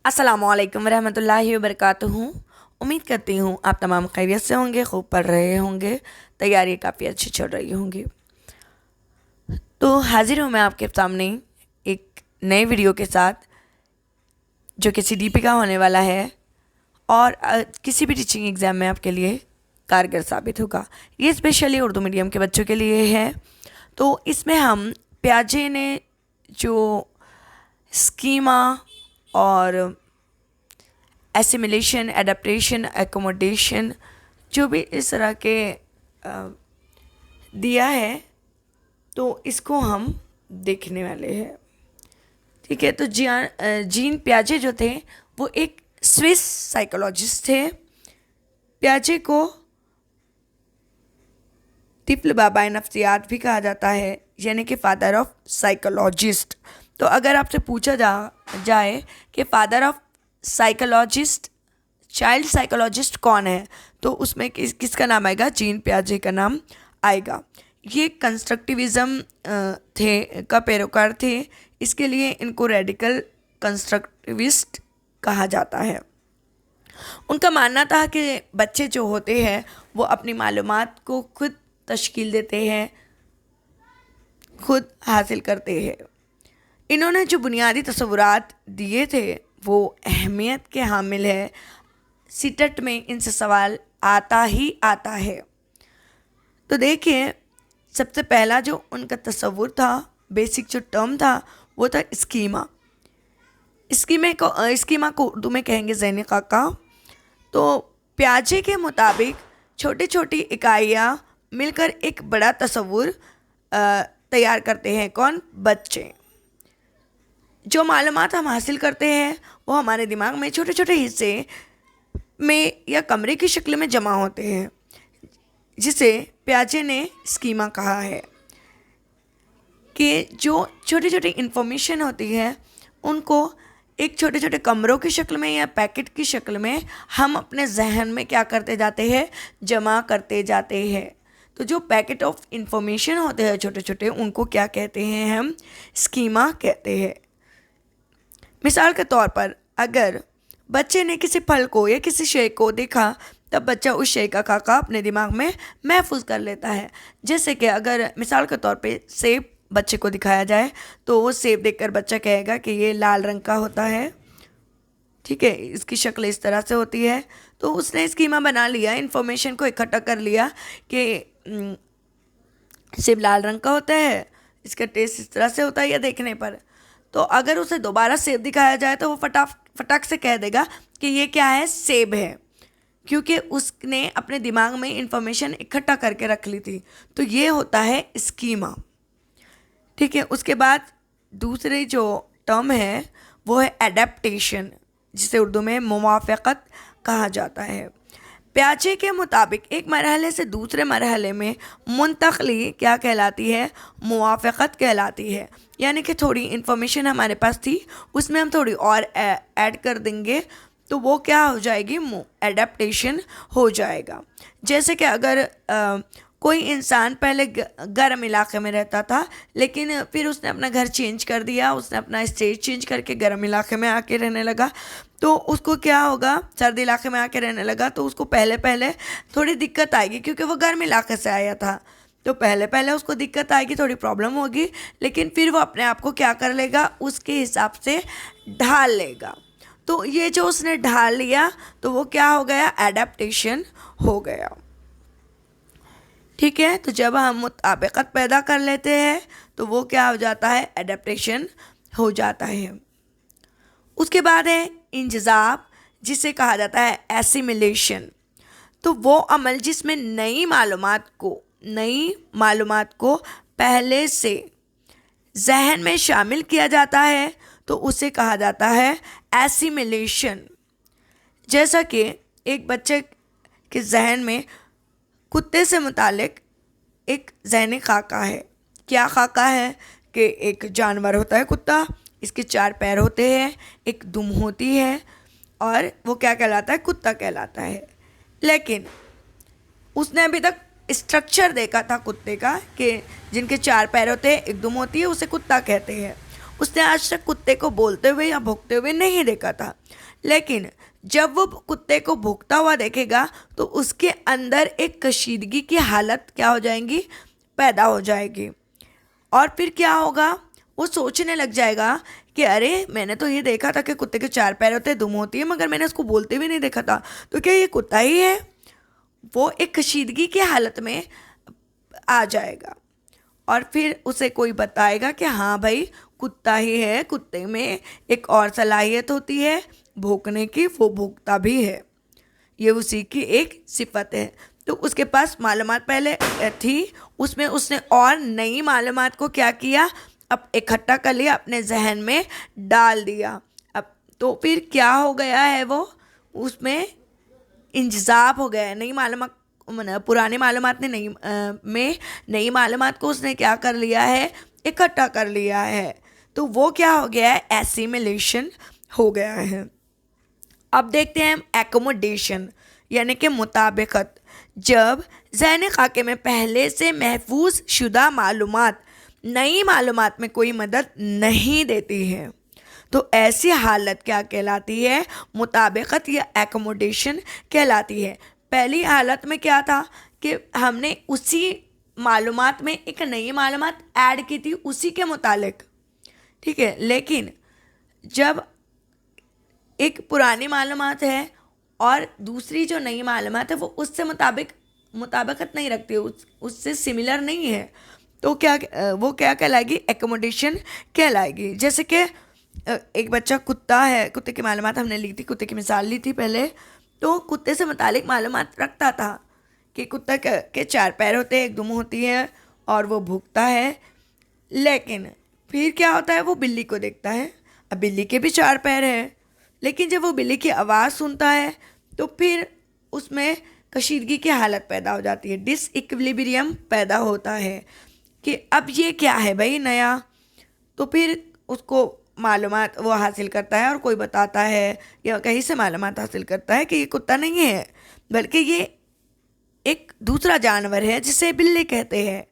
अस्सलामुअलैकुम वरहमतुल्लाहि वबरकातुहू। उम्मीद करती हूँ आप तमाम खैरियत से होंगे, खूब पढ़ रहे होंगे, तैयारी काफ़ी अच्छी चल रही होंगी। तो हाजिर हूँ मैं आपके सामने एक नए वीडियो के साथ जो कि CDP का होने वाला है और किसी भी टीचिंग एग्ज़ाम में आपके लिए कारगर साबित होगा। ये स्पेशली उर्दू मीडियम के बच्चों के लिए है। तो इसमें हम प्याजे ने जो स्कीमा और एसिमिलेशन, एडाप्टेशन, एकोमोडेशन जो भी इस तरह के दिया है तो इसको हम देखने वाले हैं। ठीक है, तो जीन प्याजे जो थे वो एक स्विस साइकोलॉजिस्ट थे। प्याजे को तिफ्ल बाबाए नफ्सियात भी कहा जाता है, यानी कि फादर ऑफ साइकोलॉजिस्ट। तो अगर आपसे पूछा जाए कि father of psychologist, child psychologist कौन है, तो उसमें किसका नाम आएगा? जीन प्याजे का नाम आएगा। ये कंस्ट्रक्टिविज़म का पैरोकार थे, इसके लिए इनको रेडिकल कंस्ट्रक्टिविस्ट कहा जाता है। उनका मानना था कि बच्चे जो होते हैं वो अपनी मालूमात को खुद तश्कील देते हैं, खुद हासिल करते हैं। इन्होंने जो बुनियादी तस्वुरात दिए थे वो अहमियत के हामिल है। सीटेट में इनसे सवाल आता ही आता है। तो देखिए, सबसे पहला जो उनका तस्वुर था, बेसिक जो टर्म था वो था स्कीमा। स्कीमा को उर्दू में कहेंगे ज़हनी खाका। तो प्याजे के मुताबिक छोटी छोटी इकाइयाँ मिलकर एक बड़ा तस्वुर तैयार करते हैं। कौन? बच्चे। जो मालूमात हम हासिल करते हैं वो हमारे दिमाग में छोटे छोटे हिस्से में या कमरे की शक्ल में जमा होते हैं, जिसे प्याजे ने स्कीमा कहा है कि जो छोटी छोटी इन्फॉर्मेशन होती है उनको एक छोटे छोटे कमरों की शक्ल में या पैकेट की शक्ल में हम अपने जहन में क्या करते जाते हैं? जमा करते जाते हैं। तो जो पैकेट ऑफ इंफॉर्मेशन होते हैं छोटे छोटे, उनको क्या कहते हैं? हम स्कीमा कहते हैं। मिसाल के तौर पर अगर बच्चे ने किसी फल को या किसी शे को देखा, तब बच्चा उस शे का खाका अपने दिमाग में महफूज कर लेता है। जैसे कि अगर मिसाल के तौर पे सेब बच्चे को दिखाया जाए तो वो सेब देखकर बच्चा कहेगा कि ये लाल रंग का होता है। ठीक है, इसकी शक्ल इस तरह से होती है। तो उसने स्कीमा बना लिया, इन्फॉर्मेशन को इकट्ठा कर लिया कि सेब लाल रंग का होता है, इसका टेस्ट इस तरह से होता है या देखने पर। तो अगर उसे दोबारा सेब दिखाया जाए तो वो फटाक से कह देगा कि ये क्या है? सेब है, क्योंकि उसने अपने दिमाग में इंफॉर्मेशन इकट्ठा करके रख ली थी। तो ये होता है स्कीमा। ठीक है, उसके बाद दूसरी जो टर्म है वो है एडेप्टेशन, जिसे उर्दू में मुवाफ़क़त कहा जाता है। प्याजे के मुताबिक एक मरहले से दूसरे मरहले में मुंतकली क्या कहलाती है? मुवाफ़क़त कहलाती है। यानी कि थोड़ी इन्फॉर्मेशन हमारे पास थी, उसमें हम थोड़ी और ऐड कर देंगे तो वो क्या हो जाएगी? एडेप्टेशन हो जाएगा। जैसे कि अगर कोई इंसान पहले गर्म इलाके में रहता था, लेकिन फिर उसने अपना घर चेंज कर दिया, उसने अपना स्टेट चेंज करके गर्म इलाके में आके रहने लगा, तो उसको क्या होगा? सर्द इलाके में आके रहने लगा तो उसको पहले पहले थोड़ी दिक्कत आएगी, क्योंकि वो गर्म इलाके से आया था। तो पहले पहले उसको दिक्कत आएगी, थोड़ी प्रॉब्लम होगी, लेकिन फिर वो अपने आप को क्या कर लेगा? उसके हिसाब से ढाल लेगा। तो ये जो उसने ढाल लिया तो वो क्या हो गया? एडेप्टेशन हो गया। ठीक है, तो जब हम मुताबिकत पैदा कर लेते हैं तो वो क्या हो जाता है? एडेप्टेशन हो जाता है। उसके बाद है इंजज़ाब, जिसे कहा जाता है एसिमिलेशन। तो वो अमल जिसमें नई मालूमात को पहले से जहन में शामिल किया जाता है तो उसे कहा जाता है एसिमिलेशन। जैसा कि एक बच्चे के जहन में कुत्ते से मुतालिक एक ज़हनी खाका है। क्या खाका है? कि एक जानवर होता है कुत्ता, इसके 4 पैर होते हैं, एक दुम होती है और वो क्या कहलाता है? कुत्ता कहलाता है। लेकिन उसने अभी तक स्ट्रक्चर देखा था कुत्ते का कि जिनके 4 पैर होते हैं, एक दुम होती है, उसे कुत्ता कहते हैं। उसने आज तक कुत्ते को बोलते हुए या भौंकते हुए नहीं देखा था। लेकिन जब वो कुत्ते को भौंकता हुआ देखेगा तो उसके अंदर एक कशीदगी की हालत क्या हो जाएगी, पैदा हो जाएगी। और फिर क्या होगा, वो सोचने लग जाएगा कि अरे मैंने तो ये देखा था कि कुत्ते के 4 पैर होते हैं, दुम होती है, मगर मैंने उसको बोलते हुए नहीं देखा था, तो क्या ये कुत्ता ही है। वो एक कशीदगी की हालत में आ जाएगा और फिर उसे कोई बताएगा कि हाँ भाई कुत्ता ही है, कुत्ते में एक और सलाहियत होती है भौंकने की, वो भौंकता भी है, ये उसी की एक सिफत है। तो उसके पास मालूमात पहले थी, उसमें उसने और नई मालूमात को क्या किया, अब इकट्ठा कर लिया, अपने जहन में डाल दिया। अब तो फिर क्या हो गया है, वो उसमें इंजज़ाब हो गया है। नई मालूमात, पुरानी मालूमात ने नई मालूमात को उसने क्या कर लिया है, इकट्ठा कर लिया है। तो वो क्या हो गया है, एसिमिलेशन हो गया है। अब देखते हैं हम एकोमोडेशन यानी कि मुताबिकत। जब ज़हनी खाके में पहले से महफूज शुदा मालूमात नई मालूमात में कोई मदद नहीं देती है तो ऐसी हालत क्या कहलाती है, मुताबिकत या एकोमोडेशन कहलाती है। पहली हालत में क्या था कि हमने उसी मालूमात में एक नई मालूमात ऐड की थी उसी के मुतालिक, ठीक है। लेकिन जब एक पुरानी मालूमात है और दूसरी जो नई मालूमात है वो उससे मुताबिकत नहीं रखती, उससे सिमिलर नहीं है, तो वो क्या कहलाएगी, एकोमोडेशन कहलाएगी। जैसे कि एक बच्चा कुत्ता है, कुत्ते की मालूमात हमने ली थी, कुत्ते की मिसाल ली थी पहले, तो कुत्ते से मुतालिक मालूमात रखता था कि कुत्ता के 4 पैर होते हैं, एक दुम होती है और वो भूखता है। लेकिन फिर क्या होता है, वो बिल्ली को देखता है, अब बिल्ली के भी 4 पैर हैं, लेकिन जब वो बिल्ली की आवाज़ सुनता है तो फिर उसमें कशीदगी की हालत पैदा हो जाती है, डिसइक्विलिब्रियम पैदा होता है कि अब ये क्या है भाई नया। तो फिर उसको मालूमात वो हासिल करता है और कोई बताता है या कहीं से मालूमात हासिल करता है कि ये कुत्ता नहीं है बल्कि ये एक दूसरा जानवर है जिसे बिल्ली कहते हैं,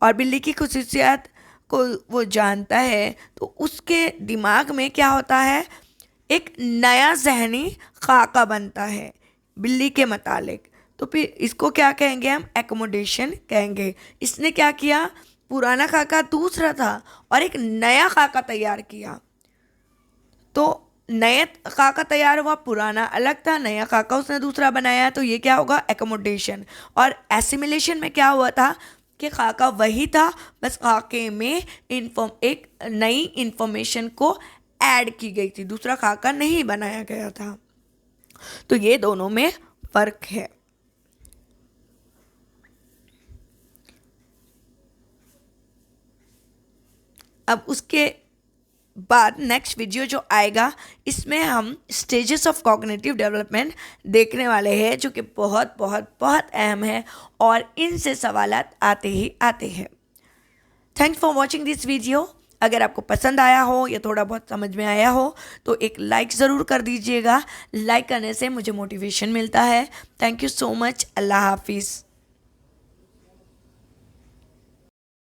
और बिल्ली की खुसूसियात को वो जानता है तो उसके दिमाग में क्या होता है, एक नया जहनी खाका बनता है बिल्ली के मुतालिक। तो फिर इसको क्या कहेंगे हम, एकोमोडेशन कहेंगे। इसने क्या किया, पुराना खाका दूसरा था और एक नया खाका तैयार किया, तो नया खाका तैयार हुआ, पुराना अलग था, नया खाका उसने दूसरा बनाया, तो ये क्या होगा, एकोमोडेशन। और एसिमिलेशन में क्या हुआ था कि खाका वही था, बस खाके में एक नई इंफॉर्मेशन को ऐड की गई थी, दूसरा खाका नहीं बनाया गया था। तो ये दोनों में फ़र्क है। अब उसके बाद नेक्स्ट वीडियो जो आएगा इसमें हम स्टेजेस ऑफ कॉग्निटिव डेवलपमेंट देखने वाले हैं, जो कि बहुत बहुत बहुत अहम है और इनसे सवालात आते ही आते हैं। Thanks for watching this video. अगर आपको पसंद आया हो या थोड़ा बहुत समझ में आया हो तो एक लाइक ज़रूर कर दीजिएगा। लाइक करने से मुझे मोटिवेशन मिलता है। Thank you so much. अल्लाह हाफिज़।